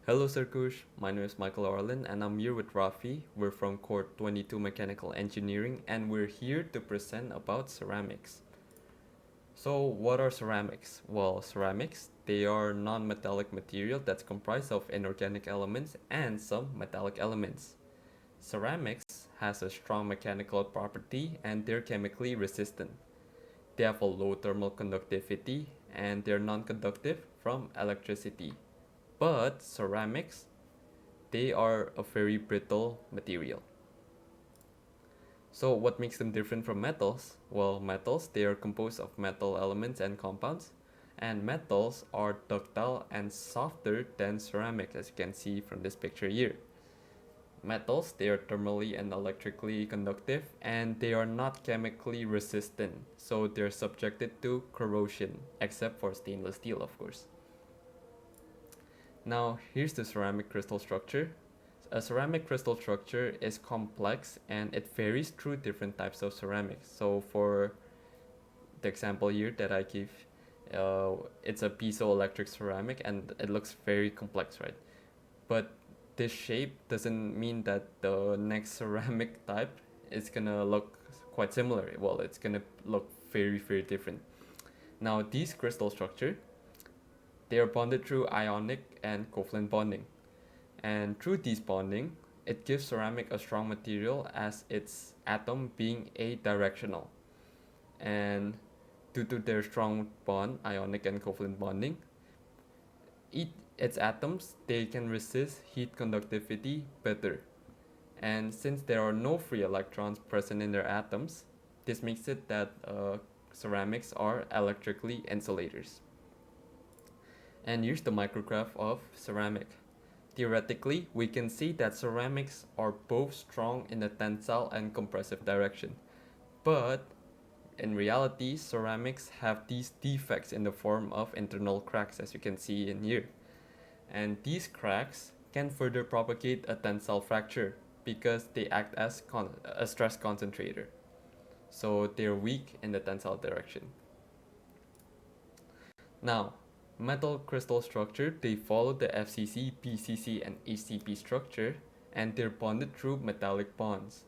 Hello Sarkush, my name is Michael Orlin and I'm here with Rafi. We're from Core 22 Mechanical Engineering and we're here to present about ceramics. So what are ceramics? Well, ceramics, they are non-metallic material that's comprised of inorganic elements and some metallic elements. Ceramics has a strong mechanical property and they're chemically resistant. They have a low thermal conductivity and they're non-conductive from electricity. But ceramics, they are a very brittle material. So what makes them different from metals? Well, metals, they are composed of metal elements and compounds, and metals are ductile and softer than ceramics, as you can see from this picture here. Metals, they are thermally and electrically conductive, and they are not chemically resistant, so they're subjected to corrosion, except for stainless steel, of course. Now, here's the ceramic crystal structure. A ceramic crystal structure is complex and it varies through different types of ceramics. So, for the example here that I give, it's a piezoelectric ceramic and it looks very complex, right? But this shape doesn't mean that the next ceramic type is gonna look quite similar. Well, it's gonna look very, very different. Now, these crystal structure, they are bonded through ionic and covalent bonding. And through this bonding, it gives ceramic a strong material as its atom being adirectional. And due to their strong bond, ionic and covalent bonding, its atoms, they can resist heat conductivity better. And since there are no free electrons present in their atoms, this makes it that ceramics are electrically insulators. And here's the micrograph of ceramic. Theoretically, we can see that ceramics are both strong in the tensile and compressive direction. But in reality, ceramics have these defects in the form of internal cracks, as you can see in here. And these cracks can further propagate a tensile fracture because they act as a stress concentrator. So they're weak in the tensile direction. Now, metal crystal structure, they follow the FCC, PCC, and HCP structure, and they're bonded through metallic bonds.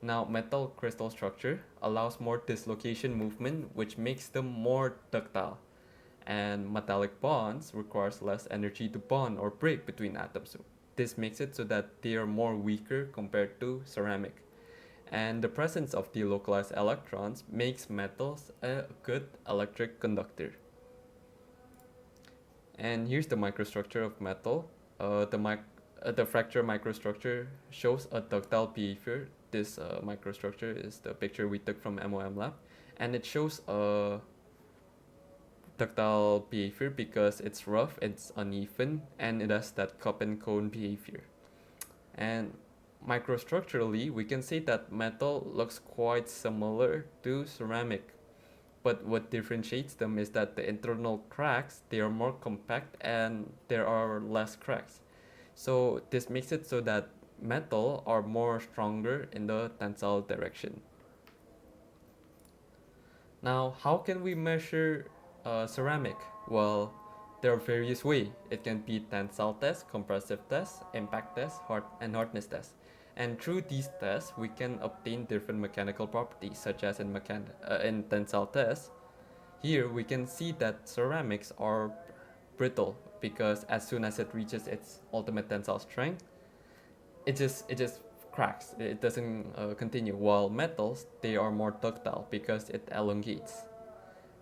Now, metal crystal structure allows more dislocation movement, which makes them more ductile. And metallic bonds requires less energy to bond or break between atoms. This makes it so that they are more weaker compared to ceramic. And the presence of delocalized electrons makes metals a good electric conductor. And here's the microstructure of metal. The fracture microstructure shows a ductile behavior. This microstructure is the picture we took from MOM lab, and it shows a ductile behavior because it's rough, it's uneven, and it has that cup and cone behavior. And microstructurally, we can say that metal looks quite similar to ceramic, but what differentiates them is that the internal cracks, they are more compact and there are less cracks. So this makes it so that metal are more stronger in the tensile direction. Now, how can we measure ceramic? Well, there are various ways. It can be tensile test, compressive test, impact test, and hardness test. And through these tests, we can obtain different mechanical properties, such as in tensile test. Here we can see that ceramics are brittle because as soon as it reaches its ultimate tensile strength, it just cracks. It doesn't continue. While metals, they are more ductile because it elongates.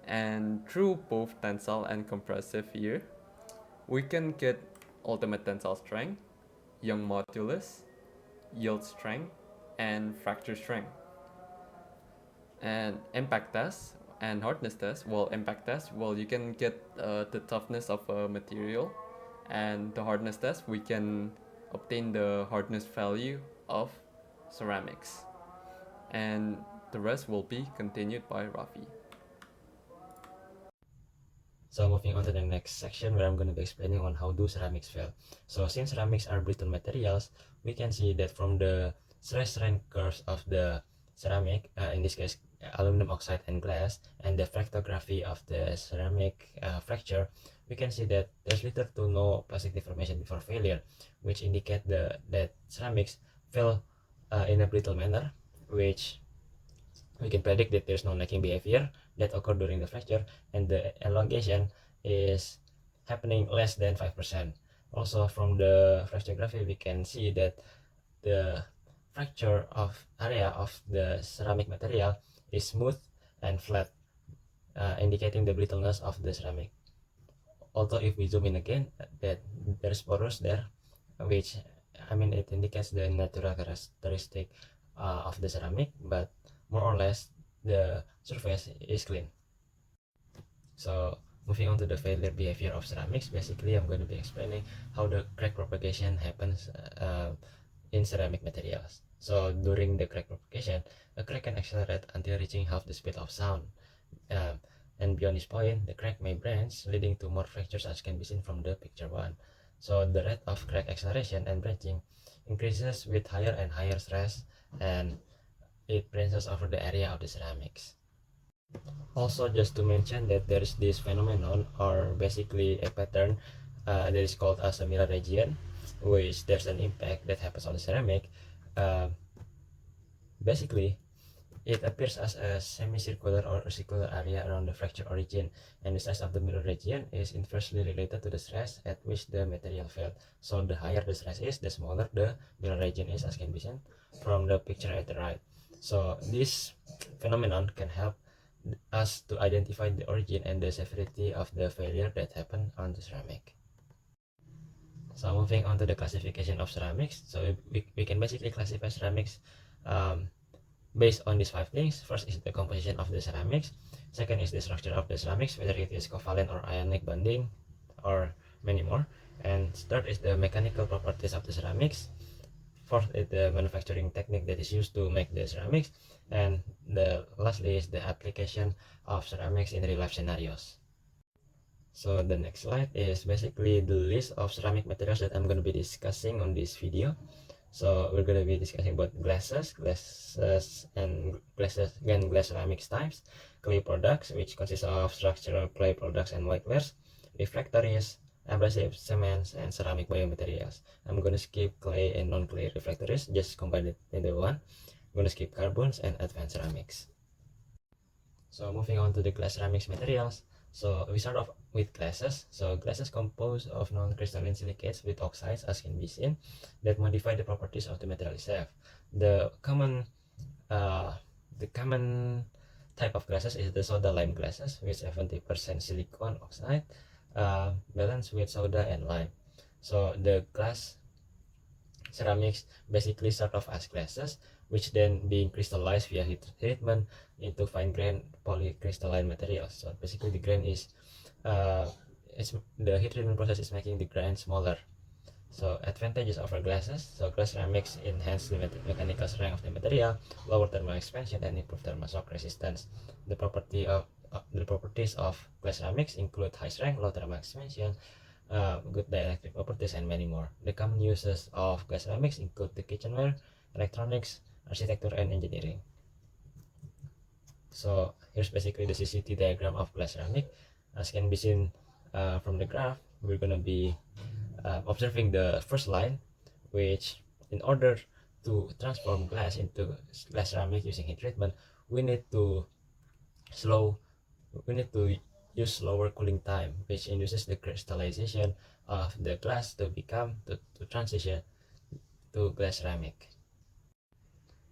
And through both tensile and compressive here, we can get ultimate tensile strength, Young modulus, yield strength, and fracture strength. And impact test and hardness test, well, impact test, well, you can get the toughness of a material, and the hardness test, we can obtain the hardness value of ceramics. And the rest will be continued by Rafi. So moving on to the next section where I'm going to be explaining on how do ceramics fail. So since ceramics are brittle materials, we can see that from the stress strain curves of the ceramic, in this case aluminum oxide and glass, and the fractography of the ceramic fracture, we can see that there's little to no plastic deformation before failure, which indicate that ceramics fail in a brittle manner, which we can predict that there's no necking behavior that occurred during the fracture, and the elongation is happening less than 5%. Also, from the fracturography, we can see that the fracture of area of the ceramic material is smooth and flat, indicating the brittleness of the ceramic. Although if we zoom in again, that there's porous there, which it indicates the natural characteristic of the ceramic, but more or less the surface is clean. So moving on to the failure behavior of ceramics, basically I'm going to be explaining how the crack propagation happens in ceramic materials. So during the crack propagation, a crack can accelerate until reaching half the speed of sound. And beyond this point, the crack may branch, leading to more fractures, as can be seen from the picture 1. So the rate of crack acceleration and branching increases with higher and higher stress, and it branches over the area of the ceramics. Also, just to mention that there is this phenomenon, or basically a pattern, that is called as a mirror region, which there's an impact that happens on the ceramic. Basically, it appears as a semicircular or circular area around the fracture origin, and the size of the mirror region is inversely related to the stress at which the material failed. So the higher the stress is, the smaller the mirror region is, as can be seen from the picture at the right. So this phenomenon can help us to identify the origin and the severity of the failure that happened on the ceramic. So moving on to the classification of ceramics, so we can basically classify ceramics based on these 5 things. First is the composition of the ceramics. Second is the structure of the ceramics, whether it is covalent or ionic bonding, or many more. And third is the mechanical properties of the ceramics. Fourth is the manufacturing technique that is used to make the ceramics. And lastly is the application of ceramics in real life scenarios. So the next slide is basically the list of ceramic materials that I'm going to be discussing on this video. So we're going to be discussing about glasses, and glass ceramics types, clay products, which consist of structural clay products and white glass, refractories, abrasives, cements, and ceramic biomaterials. I'm going to skip clay and non-clay refractories, just combine it into one. I'm going to skip carbons and advanced ceramics. So moving on to the glass ceramics materials. So we start off with glasses. So glasses composed of non-crystalline silicates with oxides, as can be seen, that modify the properties of the material itself. The common type of glasses is the soda lime glasses with 70% silicon oxide, balanced with soda and lime. So the glass ceramics basically start off as glasses, which then being crystallized via heat treatment into fine-grained polycrystalline materials. So basically the grain is the heat treatment process is making the grain smaller. So advantages of our glasses. So glass ceramics enhance the mechanical strength of the material, lower thermal expansion, and improve thermal shock resistance. The properties of glass ceramics include high strength, low thermal expansion, good dielectric properties, and many more. The common uses of glass ceramics include the kitchenware, electronics, architecture, and engineering. So here's basically the CCT diagram of glass ceramic. As can be seen from the graph, we're going to be observing the first line, which in order to transform glass into glass ceramic using heat treatment, we need to use slower cooling time, which induces the crystallization of the glass to transition to glass ceramic.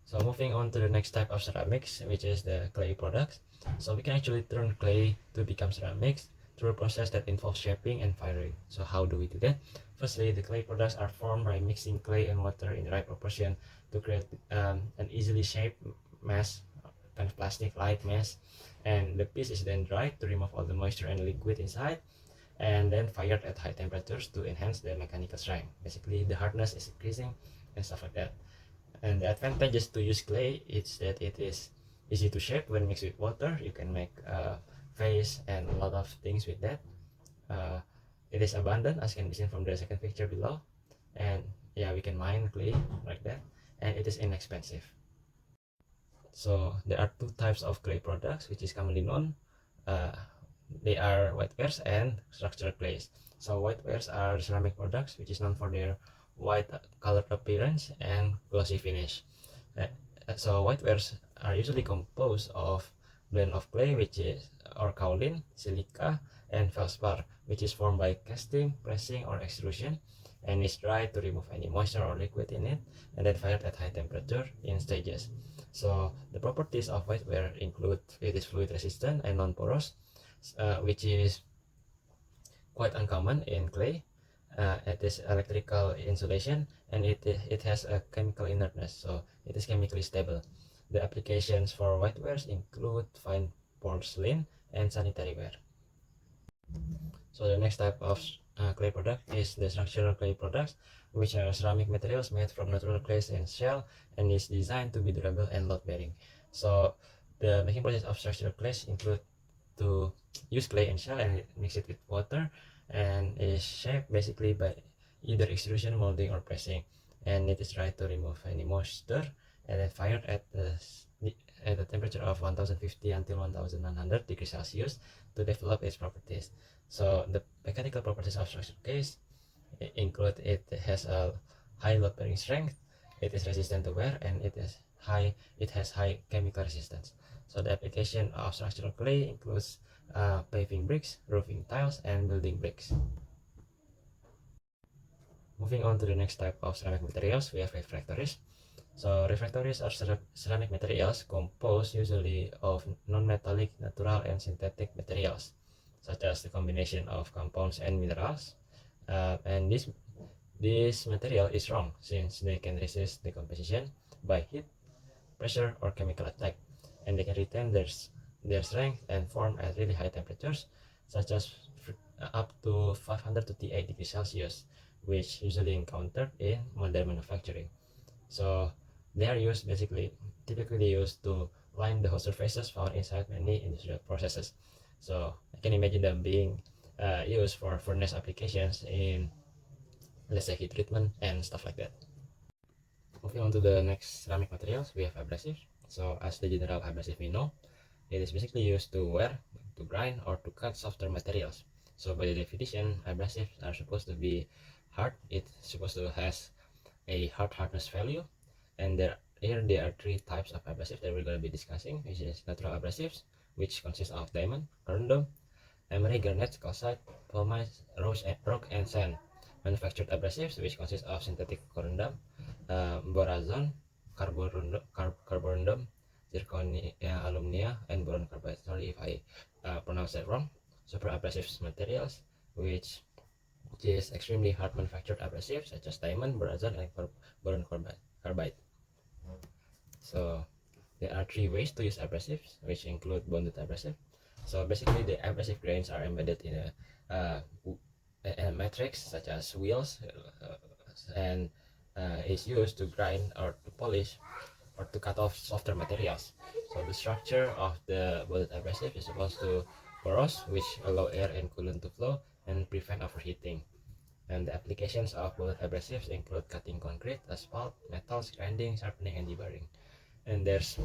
So moving on to the next type of ceramics, which is the clay products. So we can actually turn clay to become ceramics through a process that involves shaping and firing. So how do we do that? Firstly, the clay products are formed by mixing clay and water in the right proportion to create an easily shaped mass, kind of plastic-like mass. And the piece is then dried to remove all the moisture and liquid inside, and then fired at high temperatures to enhance the mechanical strength. Basically, the hardness is increasing and stuff like that. And the advantages to use clay is that it is easy to shape when mixed with water. You can make a vase and a lot of things with that. It is abundant, as can be seen from the second picture below, and yeah, we can mine clay like that, and it is inexpensive. So there are 2 types of clay products which is commonly known. they are whitewares and structured clays. So whitewares are ceramic products which is known for their white colored appearance and glossy finish. Uh, so whitewares are usually composed of blend of clay, which is or kaolin, silica, and feldspar, which is formed by casting, pressing, or extrusion, and is dried to remove any moisture or liquid in it, and then fired at high temperature in stages. So the properties of whiteware include it is fluid resistant and non-porous, which is quite uncommon in clay. It is electrical insulation, and it has a chemical inertness, so it is chemically stable. The applications for whitewares include fine porcelain and sanitary ware. So the next type of clay product is the structural clay products, which are ceramic materials made from natural clays and shell, and is designed to be durable and load bearing. So the making process of structural clays include to use clay and shell and mix it with water, and is shaped basically by either extrusion, molding, or pressing, and it is tried to remove any moisture, and then fired at the temperature of 1050 until 1900 degrees Celsius to develop its properties. So the mechanical properties of structured case include it has a high load bearing strength, it is resistant to wear, and it has high chemical resistance. So the application of structural clay includes paving bricks, roofing tiles, and building bricks. Moving on to the next type of ceramic materials, we have refractories. So refractories are ceramic materials composed usually of non-metallic, natural, and synthetic materials, such as the combination of compounds and minerals. And this material is wrong since they can resist decomposition by heat, pressure, or chemical attack, and they can retain their strength and form at really high temperatures, such as up to 528 degrees Celsius, which usually encountered in modern manufacturing. So they are typically used to line the hot surfaces found inside many industrial processes. So I can imagine them being used for furnace applications in, let's say, heat treatment and stuff like that. Moving on to the next ceramic materials, we have abrasives. So as the general abrasive we know, it is basically used to wear, to grind, or to cut softer materials. So by the definition, abrasives are supposed to be hard. It's supposed to has a hardness value, and there are three types of abrasives that we're going to be discussing, which is natural abrasives, which consist of diamond, corundum, emery, garnet, calcite, pumice, rock, and sand. Manufactured abrasives, which consist of synthetic corundum, borazon, carbonundum, zirconia, alumnia, and boron carbide. Sorry if I pronounce that wrong. Super abrasive materials, which is extremely hard manufactured abrasives such as diamond, borazon, and boron carbide. So there are three ways to use abrasives, which include bonded abrasive. So basically, the abrasive grains are embedded in a matrix such as wheels, and is used to grind or to polish or to cut off softer materials. So the structure of the bonded abrasive is supposed to porous, which allow air and coolant to flow and prevent overheating. And the applications of bonded abrasives include cutting concrete, asphalt, metals, grinding, sharpening, and deburring. And there's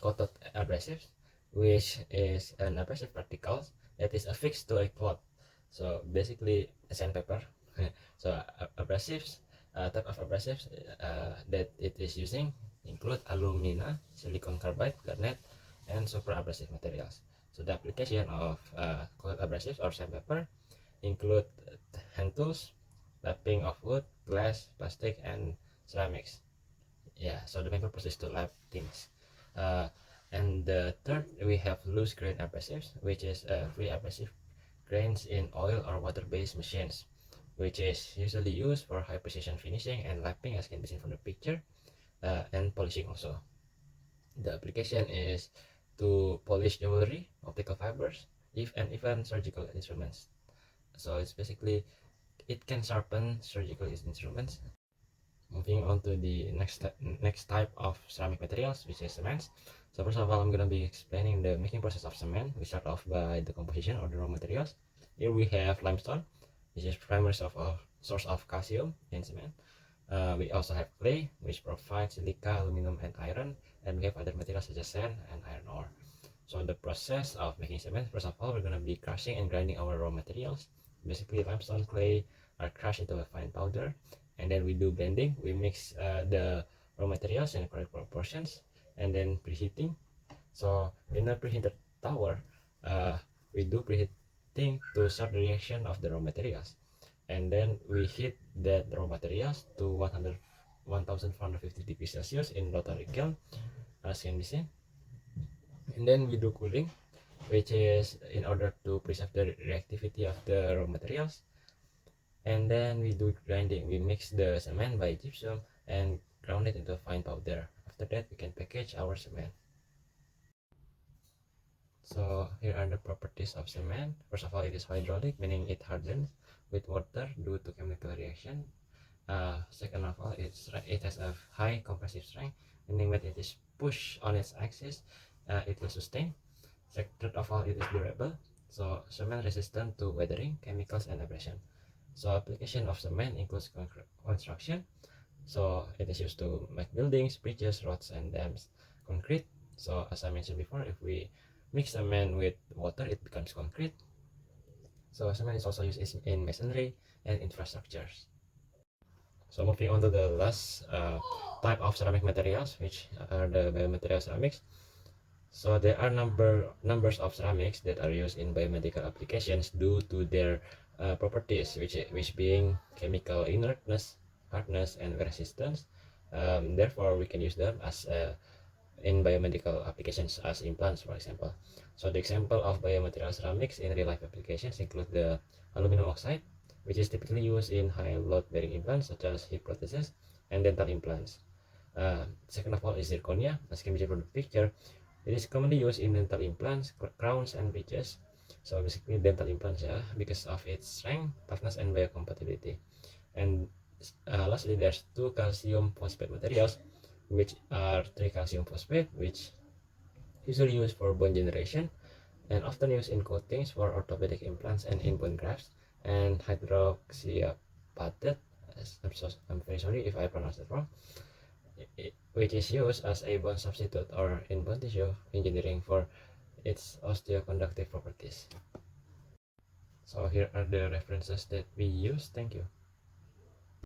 coated abrasives, which is an abrasive particle that is affixed to a cloth. So basically a sandpaper. So abrasives, type of abrasives that it is using include alumina, silicon carbide, garnet, and super abrasive materials. So the application of coated abrasives or sandpaper include hand tools, lapping of wood, glass, plastic, and ceramics. Yeah, so the main purpose is to lap things. And the third, we have loose grain abrasives, which is free abrasive grains in oil or water-based machines, which is usually used for high precision finishing and lapping, as can be seen from the picture, and polishing also. The application is to polish jewelry, optical fibers, and even surgical instruments. So it's basically it can sharpen surgical instruments. Moving on to the next type of ceramic materials, which is cements. So first of all, I'm going to be explaining the making process of cement. We start off by the composition or the raw materials. Here we have limestone, which is primary source of calcium in cement. We also have clay, which provides silica, aluminum, and iron, and we have other materials such as sand and iron ore. So the process of making cement, first of all, we're going to be crushing and grinding our raw materials. Basically, limestone, clay are crushed into a fine powder, and then we do blending. We mix the raw materials in correct proportions, and then preheating. So in a preheated tower, we do preheating to start the reaction of the raw materials, and then we heat that raw materials to 1450 degrees Celsius in rotary kiln, as can be seen. And then we do cooling, which is in order to preserve the reactivity of the raw materials. And then we do grinding. We mix the cement by gypsum and ground it into a fine powder. After that, we can package our cement. So here are the properties of cement. First of all, it is hydraulic, meaning it hardens with water due to chemical reaction. Second of all, it has a high compressive strength, meaning when it is pushed on its axis, it will sustain. Third of all, it is durable. So cement resistant to weathering, chemicals, and abrasion. So application of cement includes construction. So it is used to make buildings, bridges, roads, and dams. Concrete. So as I mentioned before, if we mix cement with water, it becomes concrete. So cement is also used in masonry and infrastructures. So moving on to the last type of ceramic materials, which are the biomaterial ceramics. So there are numbers of ceramics that are used in biomedical applications due to their properties, which being chemical inertness, hardness, and resistance. Therefore, we can use them as in biomedical applications as implants, for example. So the example of biomaterial ceramics in real life applications include the aluminum oxide, which is typically used in high load bearing implants such as hip prostheses and dental implants. Second of all is zirconia, as can be seen from the picture. It is commonly used in dental implants, crowns, and bridges. So basically dental implants, yeah, because of its strength, toughness, and biocompatibility. And lastly, there's two calcium phosphate materials, which are 3-calcium phosphate, which usually used for bone generation and often used in coatings for orthopedic implants and in bone grafts, and hydroxyapatite, I'm very sorry if I pronounced it wrong, which is used as a bone substitute or in bone tissue engineering for its osteoconductive properties. So here are the references that we use. Thank you.